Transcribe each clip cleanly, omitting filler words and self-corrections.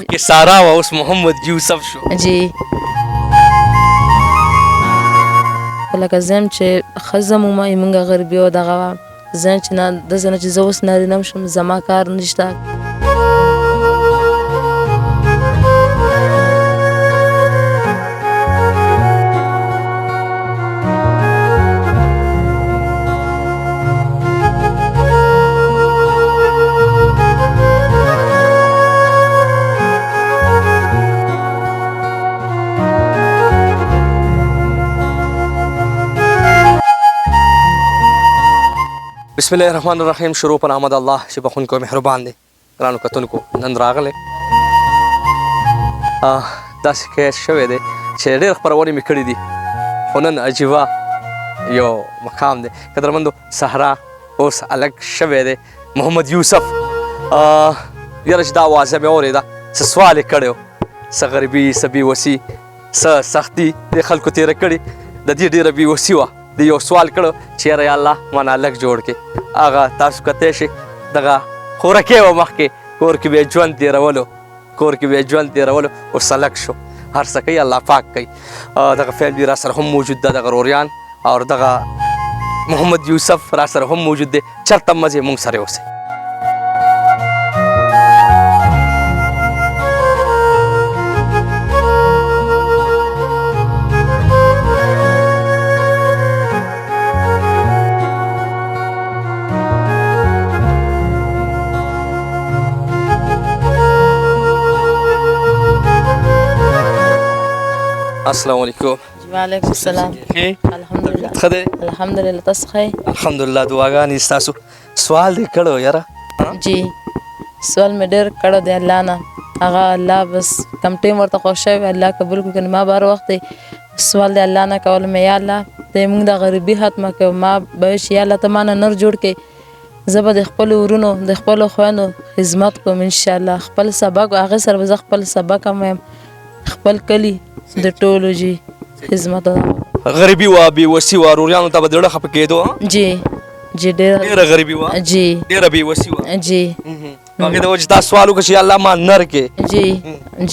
مخکې سارا وه اوس محمد یوسف شو. جی لکه زم چې ښځه مومایي مونږ غربي او دغه وه زه چې نه داسې نه چې زه اوس نارینه م شم زما کار نشته. بسم الله الرحمن الرحیم. شروع په نام د الله چې بخونکی او مهربان دی. ګرانو کتونکو نن راغلی داسې کیس شوی دی چې ډېر خپرونې مې کړي دي خو نن عجیبه یو مقام دی. قدرمندو صحرا اوس الګ شوی دی محمد یوسف. یاره چې دا اوازه مې اورېده څه سوال یې کړی و څه غریبي څه بېوسي څه سختي دې خلکو تېره کړې د دې ډېره بېوسي وه. د یو سوال کړو چې یاره یا الله مانا لږ جوړ کړې هغه تاسو کتی شئ دغه خورکې وه مخکې کور کې به یې ژوند تېرولو اوس لږ شو. هر څه کوي الله پاک کوي. دغه فیملي را سره هم موجود ده دغه روریان او دغه محمد یوسف را سره هم موجود دی. چېرته مزې مونږ سره اوسئ. السلام علیکم. وعلیکم السلام. الحمدلله. ښه دی؟ الحمدلله. تاسو ښه یې؟ الحمدلله. دعاګانې ستاسو. سوال دې کړو یاره. جی سوال مې ډېر کړی دی الله نه هغه الله بس کم ټیم ورته خوښ شوی الله قبول کړي. ما به هر وخت سوال دی الله نه کول مې یا الله ته موږ د غریبي ختمه کړو. ما به ویل یا الله ته ما نه نر جوړ کړې زه به د خپلو ورونو د خپلو خویندو خدمت کوم انشاءالله. خپل سبق هغې سره به زه خپل سبق هم ویم خپل کلي د ټولو جی خدمت. غریبي وه بېوسي وه روریانو ته به زړه خفه کېدو. جی جی ډېره غریبي وه. جی ډېره بېوسي وه. جی هغې د وجې تا سوال وکړه چې یا الله ما نر کې. جی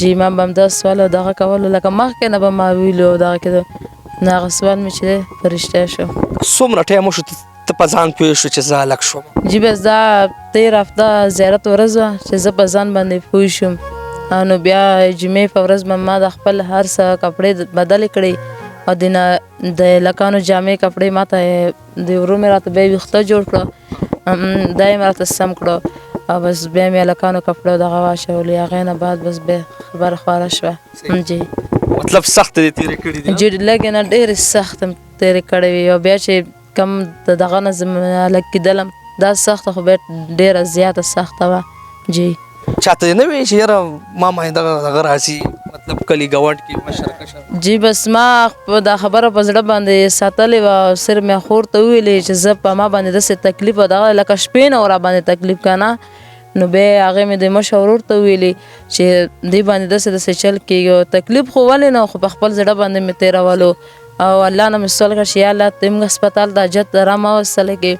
جی ما به همدا سوال او دغه کولو لکه مخکې نه به ما ویلو دغه کېدو نو هغه سوال مې چې دی په رښتیا شو. څومره ټایم وشو ته په ځان پوه شو چې زه هلک شوم؟ جی بس دا 13 هفته زیارت ورځ وه چې زه په ځان باندې پوه شوم. نو بیا جمعې په ورځ به ما د خپل هر څه کپړې بدلې کړې او د لکانو جامې کپړې ما ته د ورو مې راته بیا ویښته جوړ کړه دا یې مې راته سم کړه او بس بیا مې هلکانو کپړې دغه واچولې. هغې نه بعد بس بیا خبره خواره شوه. جی مطلب سخته دې تېرې کړي دي؟ جی لږې نه ډېرې سخته تېرې کړې وي او بیا چې کم د دغه نه زه هلک کېدلم دا سخته خو بیا ډېره زیاته سخته وه. جی چاته نه وایي چې یاره ماما یې دغه راځي مطلب کلي ګاونډ کې مشر کشر؟ جی بس ما دا خبره په زړه باندې ساتلې وه او صرف مې خور ته وویلې چې زه په ما باندې داسې تکلیف و دغه لکه شپې نه و را باندې تکلیف که نه نو بیا هغې مې د مشر ورور ته وویلې چې دې باندې داسې چل کېږي او تکلیف خو ولې نه خو په خپل زړه باندې مې تېرولو او الله نه مې سوال کړه چې یا الله ته موږ هسپتال د حاجت را مه وصله کې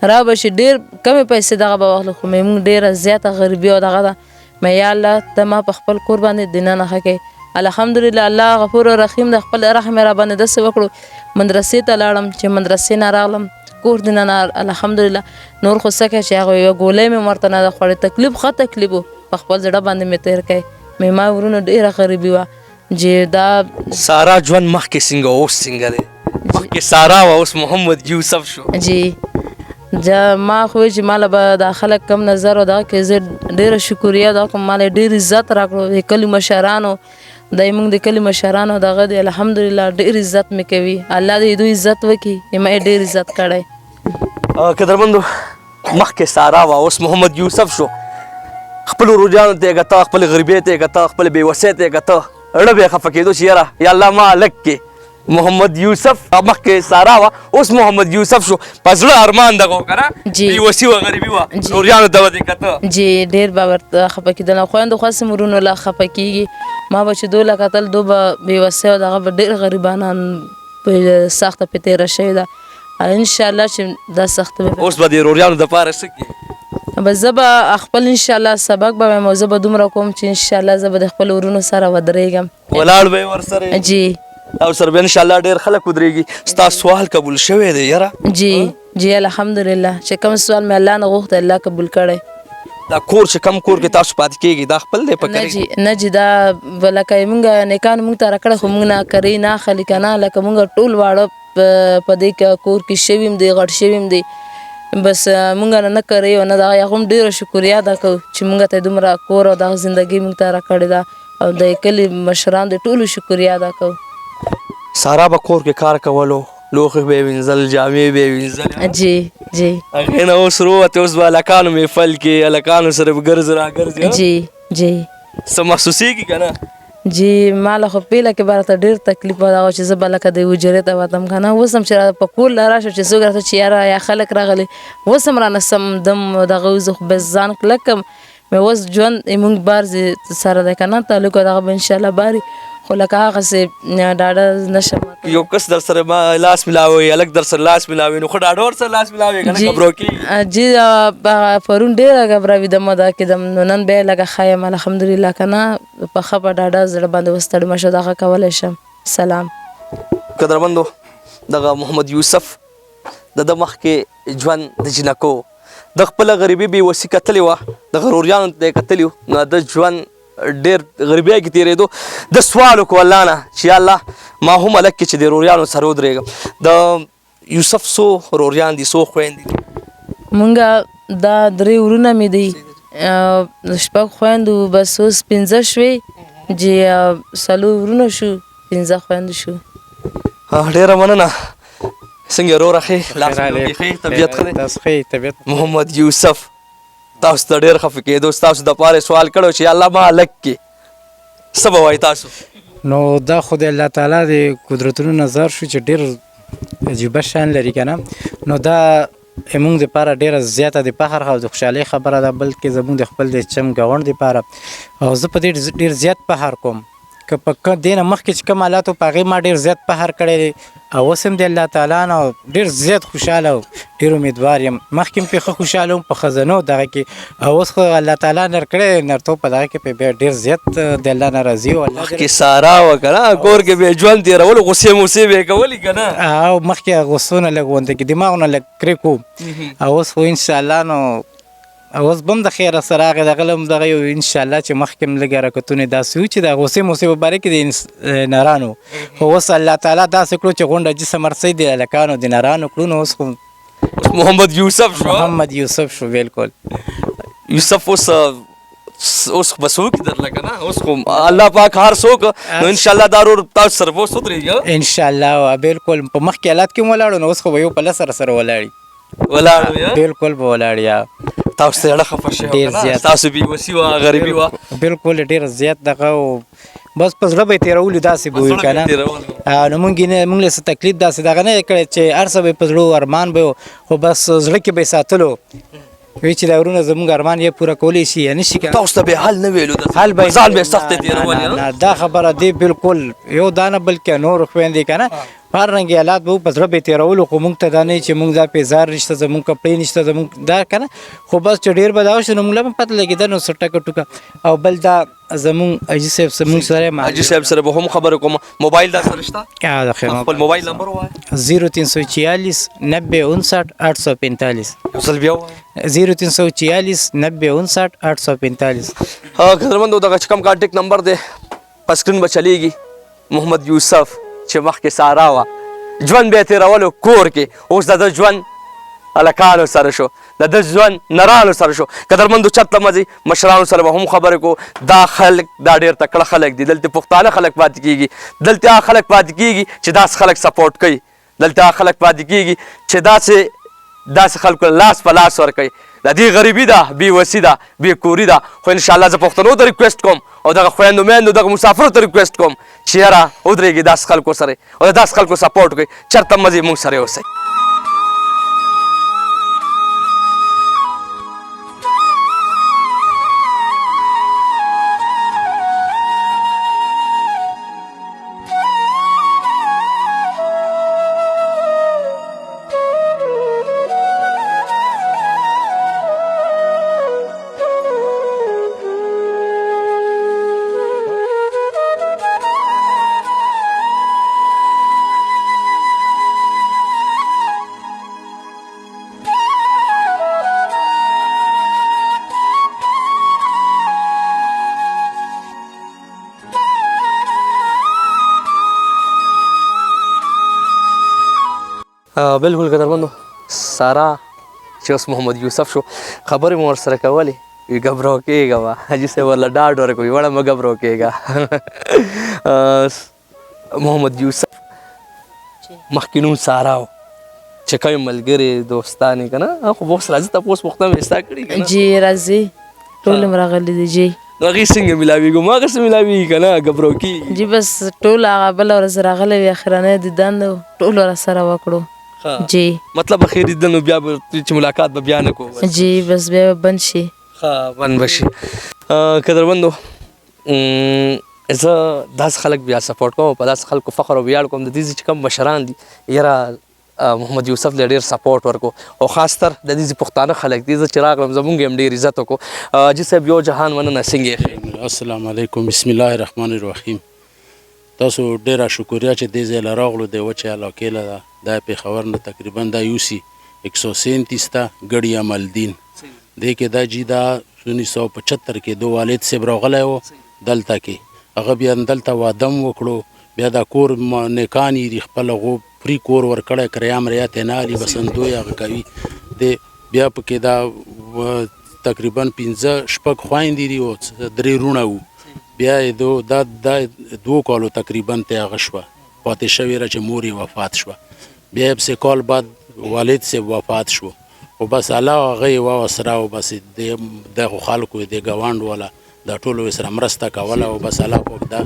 را به شي ډېر کمې پیسې دغه به واخلو خو مې موږ ډېره زیاته غریبي او دغه ده مې یا الله ته ما په خپل کور باندې دننه ښه کړې. الحمدلله الله غفور و رحیم د خپل رحم را باندې داسې وکړو مدرسې ته لاړم چې مدرسې نه راغلم کور دننه الحمدلله نور خو څه کوي چې هغه یوه ګولۍ مې ورته نه ده خوړې تکلیف ښه تکلیف و په خپل زړه باندې مې تېر کړی مې ما ورونو ډېره غریبي وه. چې دا سارا ژوند مخکې څنګه اوس څنګه دی؟ مخکې سارا وه اوس محمد یوسف شو. جی ما خو چې ماله به دا خلک کم نظر او دغه کې زه ډېره شکریه دا کوم ماله ډېر عزت راکړو د کلي مشرانو دا موږ د کلي مشرانو دغه دی الحمدلله ډېر عزت مې کوي الله دې دوی عزت وکړي ما یې ډېر عزت کړی. قدرمندو مخکې سارا وه اوس محمد یوسف شو. خپلو روجانو ته یې کته خپلې غریبۍ ته یې کته خپلې بېوسۍ ته یې کته اړه به یې خفه کېدو چې یاره یا الله ما هلک کې محمد یوسف مخکې سارا وه اوس محمد یوسف شو. په زړه ارمان دغه و که نه بېوسي وه غریبي وه روریانو ته به دې کته جی ډېر به ورته خفه کېدل خویندو خواسې ورونو له خفه کېږي ما به چې دو له کتل دو به بېوسۍ او دغه به ډېر غریبانان په سخته پې تېره شوې ده انشاءالله چې دا سخته به اوس به د روریانو دپاره څه کړي؟ بس زه به خپل انشاءالله سبق به وایم او زه به دومره کوم چې انشاءالله زه به د خپل ورونو سره ودرېږم ولاړ به یې ورسره جی او سره به انشاءالله ډېر خلک ودرېږي ستا سوال قبول شوی دی یاره جی جی الحمدلله چې کوم سوال مې الله نه غوښتی الله قبول کړی دا کور چې کم کور کې تاسو پاتې کېږي دا خپل دی په نه کلي جی نه جی دا لکه مونږ نیکانو مونږ ته راکړی خو مونږ نه کرې نه اخلي که نه لکه مونږ ټول واړه په دې کور کې شوي م دی غټ شوي م دی بس مونږ نه کرې او نه دغه هغه هم ډېره شکریا ادا کوو چې مونږ ته دومره کور او دغه زندګي مونږ ته راکړې ده او د کلي مشران د ټولو شکریا ادا کوو سارا به کور کې کار کولو لوښي به یې وینځل جامې به یې وینځلې جی جی هغې نه اوس رووتې اوس به هلکانو محفل کې هلکانو سره به ګرځ را ګرځې جی جی څه محسوسېږي که نه جی ماله خو پیله کې به راته ډېر تکلیف وه دغه چې زه به لکه د حجرې ته وتم که نه اوس هم چې راته په کور له راشه چې څوک راته چې یاره یا خلک راغلي اوس هم رانه سم دم دغه زه خو بس ځان کلک کړم مې اوس ژوند زموږ بار سره دی که نه تعلق دغه به انشاءالله باري خو لکه هغسې ډاډه نه شم یو کس در سره ما لاس ملاوي هلک در سره لاس ملاوي نو خو ډاډه ورسره لاس ملاوي که نه ګبرو کېږي جی پرون ډېره ګبراوېدم دا کېدم نو نن بیا لږه ښه یم الحمدلله که نه په ښه په ډاډه زړه باندې اوس تړمه شو دغه کولی شم سلام قدرمندو دغه محمد یوسف د ده مخکې ژوند د جنکو د خپله غریبي بېوسي کتلې وه د غروریانو ته یې کتلي وو نو د ژوند ډېر غریبۍ کې تېرېدو د سوال وکړو الله نه چې یا الله ما هم هلک کې چې د روریانو سره ودرېږم د یوسف څو روریان دي څو خویندې دي مونږ دا 3 ورونه مې دي 6 خویندو بس اوس 15 شوې چې 4 ورونه شو 15 خویندو شو ډېره مننه څنګه وروره ښې لاس مې ښې طبیعت ښه دی تاسو ښه طبیعت محمد یوسف تاسو ته ډېر خفه کېدو ستاسو دپاره سوال کړی چې الله ما هلک کې څه به وایي تاسو نو دا خو د الله تعالی د قدرتونو نظر شو چې ډېر عجیبه شان لري که نه نو دا زموږ دپاره ډېره زیاته د فخر او د خوشحالۍ خبره ده بلکې زموږ د خپل د چم ګاونډ دپاره او زه په دې ډېر زیات فخر کوم که په دې نه مخکې چې کوم حالات و په هغې ما ډېر زیات فخر کړی دی او اوس هم د الله تعالی نه ډېر زیات خوشحاله او ډېر امیدوار یم مخکې هم پرې ښه خوشحاله وم په خزانو دغه کې او اوس خو الله تعالی نرکړی نرتوب په دغه کې پرې بیا ډېر زیات د الله نه راضي و مخکې سارا وه که نه کور کې به یې ژوند تېرولو غوسې موسې به یې کولې که نه او مخکې غوسو نه لږ غونډه کې دماغ نه لږ کرک و او اوس خو انشاءالله نو اوس به هم د خیره سره هغې دغه هم دغه یو انشاءالله چې مخکې هم لږ حرکتونه داسې وو چې د غوسې موسې په باره کې د نرانو خو اوس الله تعالی داسې کړو چې غونډه جسم هرڅه د هلکانو د نرانو کړو نو اوس خو محمد یوسف شو محمد یوسف شو بالکل یوسف اوس به څوک درله که نه اوس خو الله پاک هر څوک نو انشاءالله دا رور تاسو سره به اوس ودرېږي انشاءالله بالکل په مخکې حالات کې هم ولاړو نو اوس خو به یو په لسره سره ولاړي ولاړ بالکل به ولاړ یا تاسو ته اړه خفه شوی ډېر زیات تاسو بېوسي وه غریبي وه بالکل ډېر زیات دغه و بس په زړه به یې تېرولي داسې به وي که نه نو مونږ له څه تکلیف داسې دغه نه یې کړی چې هر څه به یې په زړه ارمان به و خو بس زړه کې به یې ساتلو وی چې دا ورونه زموږ ارمان یې پوره کولی شي یا نه شي که تاسو ته به حل نه ویلو حل به ځان به یې سخت تېرولې نه دا خبره دی بالکل یو دا نه بلکې نور خویندې که نه هر رنګې حالات به په زړه به یې تېرولو خو مونږ ته دا نه چې مونږ دا پیزار نشته زمونږ کپړې نشته زمونږ دا که نه خو بس چې ډېر به دا وشي نو مونږ له هم پته لګېده نو څه ټکه ټوکه او بل دا زمونږ حاجي صاحب زمونږ سره حاجي صاحب سره به هم خبرې کوم موبایل دا سره شته د خیر خپل موبایل نمبر ووایه 0346 90 59 845 یو ځل بیا ووایه 0346 90 59 845 قدرمندو دغه چې کوم کانټیکټ نمبر دی په سکرین به چلیږي محمد یوسف چې مخکې سارا وه ژوند به یې تېرولو کور کې اوس د ده ژوند هلکانو سره شو د ده ژوند نرانو سره شو قدرمندو چرته مځي مشرانو سره به هم خبرې کوو دا خلک دا ډېر تکړه خلک دي دلته پښتانه خلک پاتې کېږي دلته هغه خلک پاتې کېږي چې داسې خلک سپورټ کوي دلته هغه خلک پاتې کېږي چې داسې خلکو لاس په لاس ورکوي د دې غریبي ده بېوسي ده بېکوري ده خو انشاءالله زه پښتنو ته ریکویسټ کوم او دغه خویندو میندو دغه مسافرو ته ریکویسټ کوم چې یاره ودرېږي داسې خلکو سره او د داسې خلکو سپورټ کوي چېرته مځي موږ سره اوسئ بالکل قدرمنو سارا چې اوس محمد یوسف شو خبرې مو ورسره کولې وی ګبرو کېږه وه حاجي صاحب ورله ډاډ ورکوي وړه مه ګبرو کېږه محمد یوسف مخکې نوم سارا و چې کوم ملګري دوستان یې که نه خو اوس راځي تپوس پوښتنه مې ستا کړي که نه جی راځي ټول هم راغلي دي جی نو هغې څنګه ملاوېږو ما هغسې ملاوېږي که نه ګبرو کېږي جی بس ټول هغه بله ورځ راغلی وي اخرنی دیدن د ټول راسره وکړو جی مطلب اخیر دیدن نو بیا به چې ملاقات به بیا نه کوو جی بس بیا به بند شي ښه بند به شي قدرمندو زه داسې خلک بیا سپورټ کوم په داسې خلکو فخر او ویاړ کوم د دې چې کوم مشران دي یاره محمد یوسف له ډېر سپورټ ورکو او خاص تر د دې پښتانه خلک دي زه چې راغلم زمونږ هم ډېر عزت وکړو حاجي صاحب یو جهان مننه څنګه یې السلام علیکم بسم الله الرحمن الرحیم تاسو ډیره شکریا چې دې ځای له راغلو د وچې علاقې له دا پېښور نه تقریبا دا یوسي 137 ته ګړی عمل دین دې کې دا جی دا 1975 کې دو والد صاحب راغلی و دلته کې هغه بیا دلته واده وکړو بیا دا کور نیکان یې خپل هغو فری کور ورکړی کریام ریات نه علي بسندوی هغه کوي بیا پکې دا تقریبا 15 شپږ خویندې دي او 3 وروڼه وو بیا یې دا 2 کالو تقریبا ته هغه شوه پاتې شوې چې مور یې وفات شوه بیا یې پسې کال بعد والد صاحب وفات شو او بس الله هغه یې واوسره او بس دغو خلکو د ګاونډ والا دا ټولو یې سره مرسته کوله او بس الله پاک دا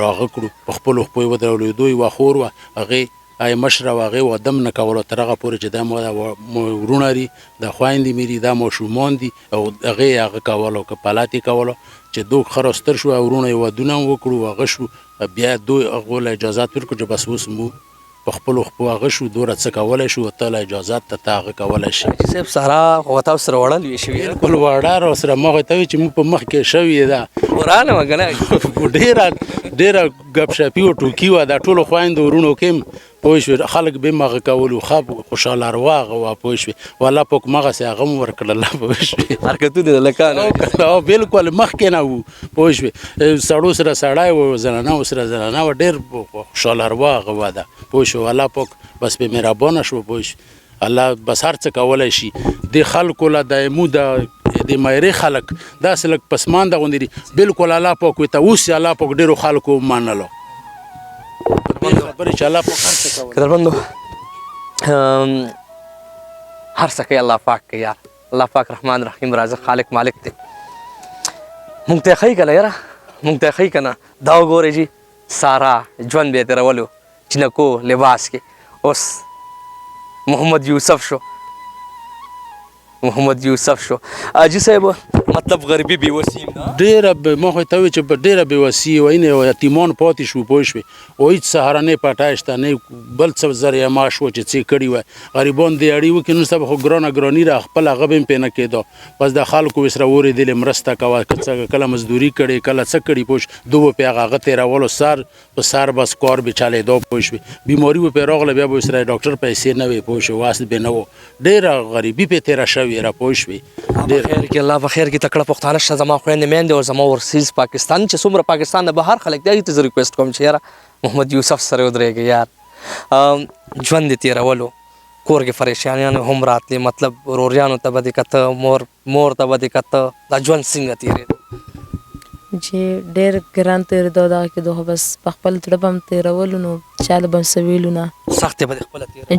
راغه کړو په خپلو خپو یې ودرولېدو یوه خور وه هغې مشره و هغې ودم نه کولو تر هغه پورې چې دا وروڼه دي دا خویندې مې دي دا ماشومان دي او هغې یې هغه کولو که پلات یې کولو چې دو ښه راستر شو وروڼه یې ودونه هم وکړو هغه شو بیا دوی هغو له اجازات ورکړو چې بس اوس مو په خپلو خپو هغه شو دوره څه کولی شو ته له اجازات ته هغه کولی شي حاجي صاحب سارا خو تاسو سره وړل وي شوي بلکل وړه راسره ما خو ته وایي چې موږ په مخ کې شوې ده ورانه وه که نه ډېره ګپشپي او ټوکي وه دا ټولو خویندو وروڼو کې هم پوه شوې خلک به هم هغه کولو ښه خوشحاله اروا هغه وه پوه شوې والله پاک مغسې هغه هم ورکړله پوه شوې حرکتونه د لکانو بلکل مخکې نه وو پوه شوې سړو سره سړی و زنانهو سره زنانه وه ډېر خوشحاله اروا هغه وه ده پوه شو الله پاک بس پې مهربانه شو پوه شو الله بس هر څه کولی شي د خلکو له دایمو د مایرې خلک داسې لږ پسمانده غوندې دي بلکل الله پاک وي ته اوس یې الله پاک ډېرو خلکو ومنلو خبرې چې الله پاک هر څه کوي قدرمندو هر څه کوي الله پاک کوي یار الله پاک رحمان رحیم رازق خالق مالک دی مونږ ته یې ښایي که نه یاره مونږ ته یې ښایي که نه دا وګورئ جي سارا ژوند به یې تېرولو چینکو لباس کې اوس محمد یوسف شو حاجي صاحب مطلب غریبي بېوسي ډېره ما خو ته وایي چې ډېره بېوسي وه اینې یتیمان پاتې شو پوه شوې او هېڅ سهارنۍ پټای شته نه بل څه ذریعه معاش وه چې څه کړي وای غریبان د اړي وکړي نو سبا خو ګرانه ګراني را خپل هغه به هم پرې نه کېده بس د خلکو یې سره اورېدلې مرسته کوه کله مزدوري کړې کله څه کړي پوه شو دو به پرې هغه تېرولو سر په سر بس کار به چلېدو پوه شوې بیماري به پرې راغله بیا به ورسره ډاکټر پیسې نه وې پوه شو واسط به نه و ډېره غریبي پرې تېره شوې را پوه شوې الله په خیر کې تکړه پښتانه شته زما خویندې میندې او زما ورسیز پاکستان چې څومره پاکستان نه بهر خلک دی هغې ته زه ریکویسټ کوم چې یاره محمد یوسف سره ودرېږئ یار ژوند یې تېرولو کور کې پریشانیانې هم راتلې مطلب وروریانو ته به دې کته مور ته به دې کته دا ژوند څنګه تېرېدو چې ډېر ګران تېرېدو دغه کېدو خو بس په خپل زړه به هم تېرولو نو چا له به هم څه ویلو نه سختې به دې خپله تېرولې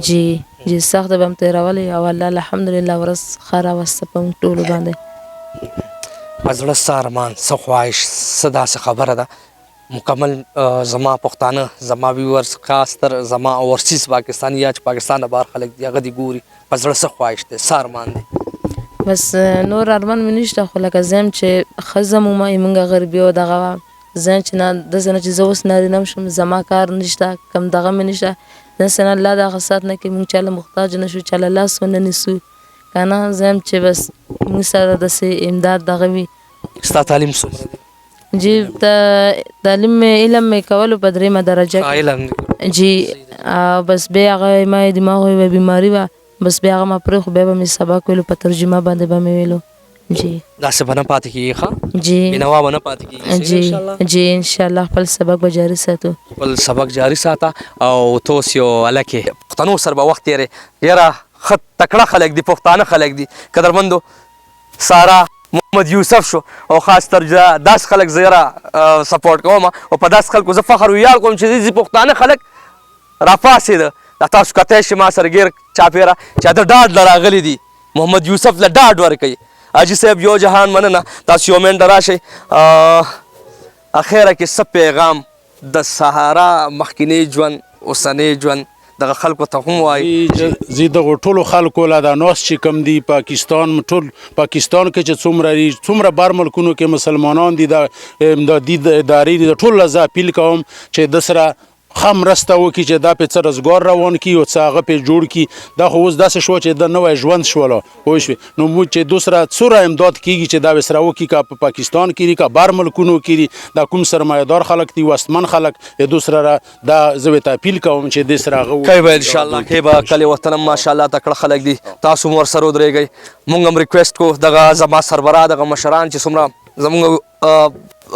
جی سخته به هم تېرولې او الله الحمدلله ورځ ښه راوسته په موږ ټولو باندې په زړه څه ارمان څه خواهش څه داسې خبره ده مکمل زما پښتانه زما ویورز خاص تر زما اورسیز پاکستاني یا چې پاکستان نه بهر خلک دي هغه دې ګوري په زړه څه خواهش دی څه ارمان دی بس نور ارمان مې نشته خو لکه زه یم چې ښځه مو زموږ غریبي او دغه وه زه یم چې نه داسې نه چې زه اوس نارینه م شم زما کار نشته کم دغه مې نشته داسې نه الله دغه سات نه کوي موږ چا له محتاج نه شو چا له لاس ونه نیسو که نه زه یم چې بس موږ سره داسې امداد دغه وي ستا تعلیم څومره دی جی تعلیم مې علم مې کولو په 3مه درجه علم جی بس بیا هغه ما دماغ یوه بیماري وه بس بیا هغه ما پرېښو بیا به مې سبق ویلو په ترجمه باندې به مې ویلو جی داسې به نه پاتې کېږي ښه جی بېنوا به نه پاتې کېږي جی انشاءالله خپل سبق به جاري ساتو خپل سبق جاري ساته او ته اوس یو هلک پښتنو سره به وخت تېرې یاره ښه تکړه خلک دي پښتانه خلک دي قدرمندو سارا محمد یوسف شو او خاص تر داس خلک زه یاره سپورټ کوم او په داس خلکو زه فخر ویاړ کوم چې دې پښتانه خلک راپاڅېده دا تاسو کتی شي ما سره ګیر چاپېره چې د ډاډ له راغلي دي محمد یوسف له ډاډ ورکوي حاجي صاحب یو جهان مننه تاسو یو منډه راشئ اخیره کې څه پیغام د سهارا مخکینی ژوند اوسنی ژوند دغه خلکو ته هم وایي زه دغه ټولو خلکو له دا ناس چې کم دي پاکستان ټول پاکستان کې چې څومره بار ملکونو کې مسلمانان دي د ادارې دي د ټول له زه اپیل کوم چې د سره ښه مرسته وکړي چې دا پې څه روزګار روان کړي او څه هغه پې جوړ کړي دا خو اوس داسې شوه چې د نوی ژوند شوله پوه شوې نو موږ چې دو سره څومره امداد کېږي چې دا به سره وکړي که په پاکستان کې دي که بار ملکونو کې دي دا کوم سرمایهدار خلک دي واستمن خلک د دو سره دا زه ورته اپیل کوم چې دې سره هغه کوي به انشاءالله کوي به کلي وطن هم ماشاءالله تکړه خلک دي تاسو هم ورسره ودرېږئ موږ هم ریکویسټ کوو دغه زما سربراہ دغه مشران چې څومره زموږ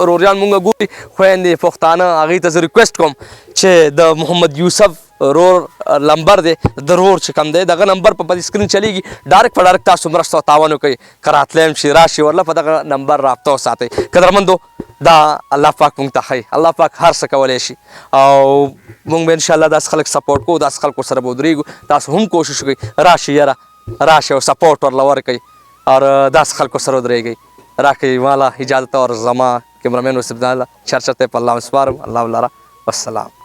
روریان مونږ ګوري خویندې پښتانه هغوی ته زه ریکویسټ کوم چې د محمد یوسف رور نمبر دی د رور چې کوم دی دغه نمبر په سکرین چلیږي ډایرکټ په ډایرکټ تاسو مرسته او تاوان وکړئ که راتلی هم شي راشي ورله په دغه نمبر رابطه وساتئ قدرمندو دا الله پاک مونږ ته ښایي الله پاک هر څه کولی شي او مونږ به انشاءالله داسې خلک سپورټ کوو داسې خلکو سره به ودرېږو تاسو هم کوشش وکړئ راشئ یاره راشئ او سپورټ ورله ورکئ او داسې خلکو سره ودرېږئ راکئ مالا اجازت اور زما کیمرامین وسیب الله چرچته په الله وسپارم الله ولره والسلام